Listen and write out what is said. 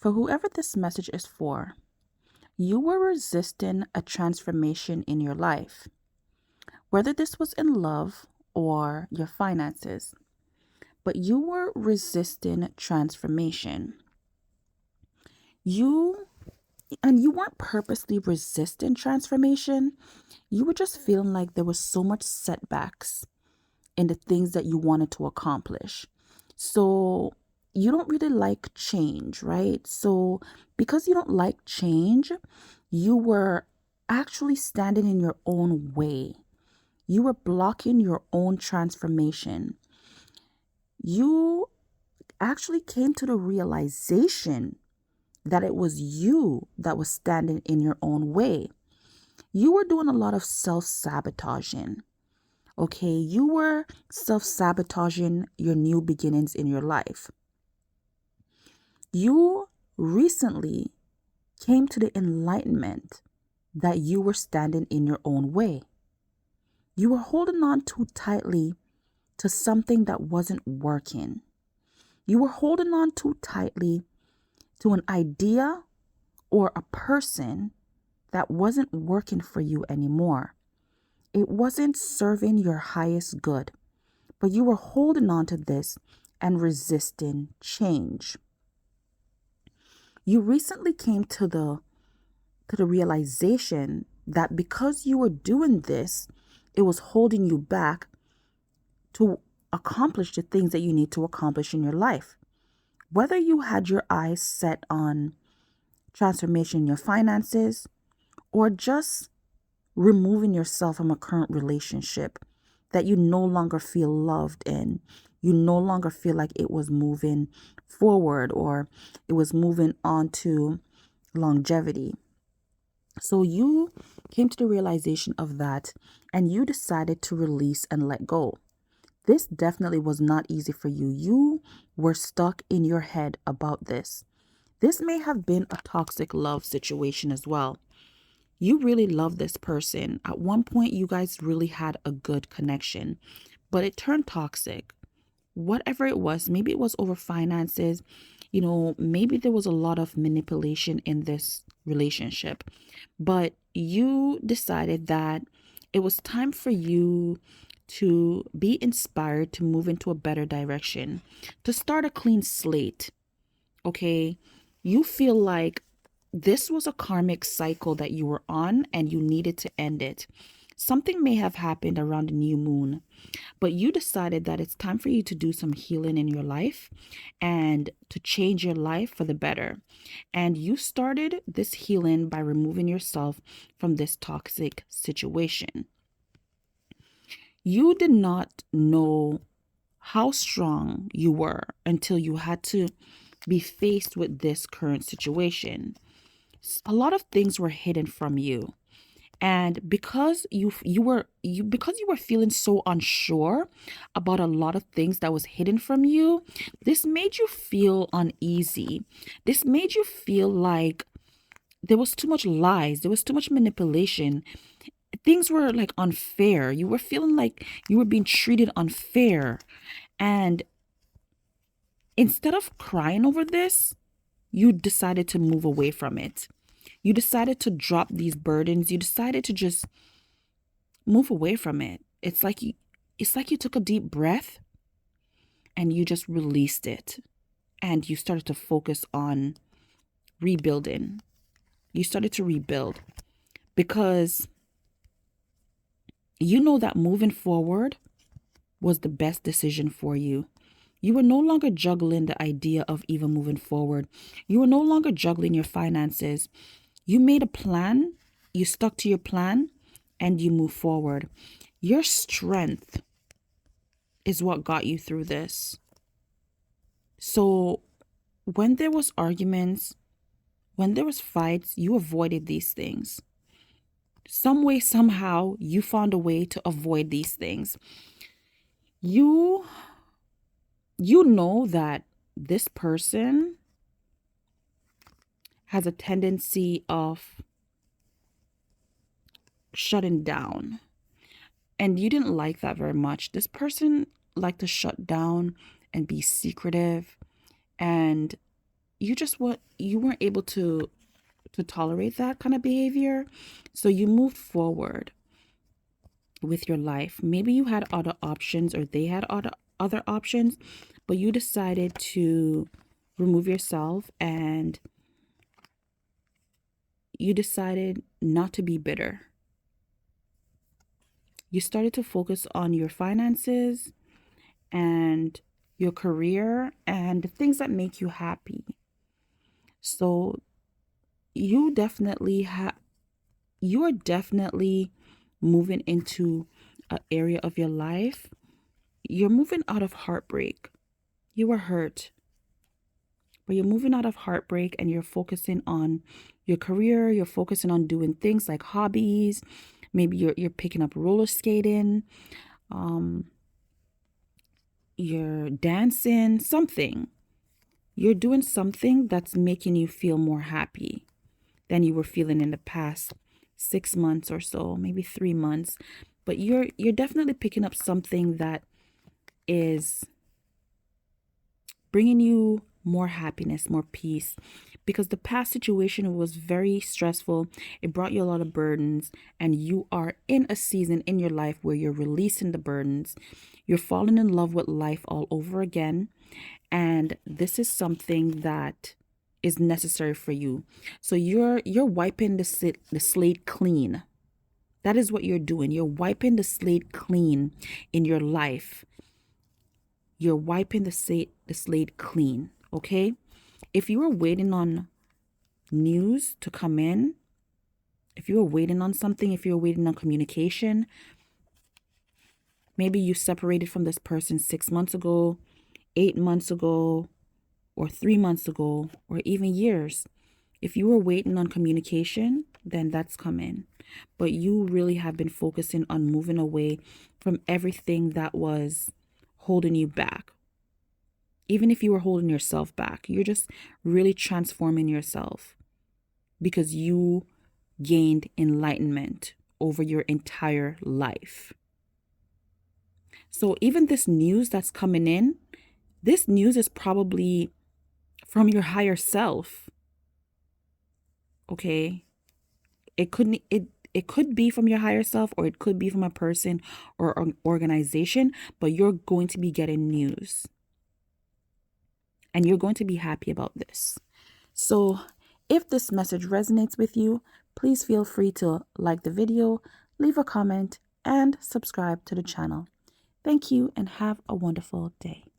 For whoever this message is for, you were resisting a transformation in your life, whether this was in love or your finances, but you were resisting transformation. You you weren't purposely resisting transformation. You were just feeling like there was so much setbacks in the things that you wanted to accomplish. So you don't really like change, right? So because you don't like change, you were actually standing in your own way. You were blocking your own transformation. You actually came to the realization that it was you that was standing in your own way. You were doing a lot of self sabotaging. Okay, you were self sabotaging your new beginnings in your life. You recently came to the enlightenment that you were standing in your own way. You were holding on too tightly to something that wasn't working. You were holding on too tightly to an idea or a person that wasn't working for you anymore. It wasn't serving your highest good, but you were holding on to this and resisting change. You recently came to the realization that because you were doing this, it was holding you back to accomplish the things that you need to accomplish in your life. Whether you had your eyes set on transformation in your finances or just removing yourself from a current relationship that you no longer feel loved in, you no longer feel like it was moving forward or it was moving on to longevity. So you came to the realization of that and you decided to release and let go. This definitely was not easy for you. You were stuck in your head about this. This may have been a toxic love situation as well. You really love this person. At one point, you guys really had a good connection, but it turned toxic. Whatever it was, maybe it was over finances, maybe there was a lot of manipulation in this relationship, but you decided that it was time for you to be inspired to move into a better direction, to start a clean slate. Okay. You feel like this was a karmic cycle that you were on and you needed to end it. Something may have happened around the new moon, but you decided that it's time for you to do some healing in your life and to change your life for the better. And you started this healing by removing yourself from this toxic situation. You did not know how strong you were until you had to be faced with this current situation. A lot of things were hidden from you. And because you were feeling so unsure about a lot of things that was hidden from you, this made you feel uneasy. This made you feel like there was too much lies, there was too much manipulation. Things were like unfair. You were feeling like you were being treated unfair. And instead of crying over this, you decided to move away from it. You decided to drop these burdens. You decided to just move away from it. It's like you took a deep breath and you just released it. And you started to focus on rebuilding. You started to rebuild because you know that moving forward was the best decision for you. You were no longer juggling the idea of even moving forward. You were no longer juggling your finances. You made a plan, you stuck to your plan, and you move forward. Your strength is what got you through this. So when there was arguments, when there was fights, you avoided these things. Some way, somehow, you found a way to avoid these things. You know that this person has a tendency of shutting down. And you didn't like that very much. This person liked to shut down and be secretive. And you weren't able to tolerate that kind of behavior. So you moved forward with your life. Maybe you had other options or they had other options, but you decided to remove yourself and you decided not to be bitter. You started to focus on your finances and your career and the things that make you happy. So you are definitely moving into an area of your life. You're moving out of heartbreak. You were hurt, but you're moving out of heartbreak and you're focusing on your career. You're focusing on doing things like hobbies. Maybe you're picking up roller skating. You're dancing, something. You're doing something that's making you feel more happy than you were feeling in the past 6 months or so, maybe 3 months. But you're definitely picking up something that is bringing you more happiness, more peace, because the past situation was very stressful. It brought you a lot of burdens, and you are in a season in your life where you're releasing the burdens. You're falling in love with life all over again, and this is something that is necessary for you. So you're wiping the slate clean. That is what you're doing. You're wiping the slate clean in your life. You're wiping the slate clean, okay? If you were waiting on news to come in, if you were waiting on something, if you were waiting on communication, maybe you separated from this person 6 months ago, 8 months ago, or 3 months ago, or even years. If you were waiting on communication, then that's coming. But you really have been focusing on moving away from everything that was holding you back. Even if you were holding yourself back, you're just really transforming yourself because you gained enlightenment over your entire life. So even this news that's coming in, this news is probably from your higher self. Okay? It could be from your higher self, or it could be from a person or an organization, but you're going to be getting news. And you're going to be happy about this. So if this message resonates with you, please feel free to like the video, leave a comment, and subscribe to the channel. Thank you and have a wonderful day.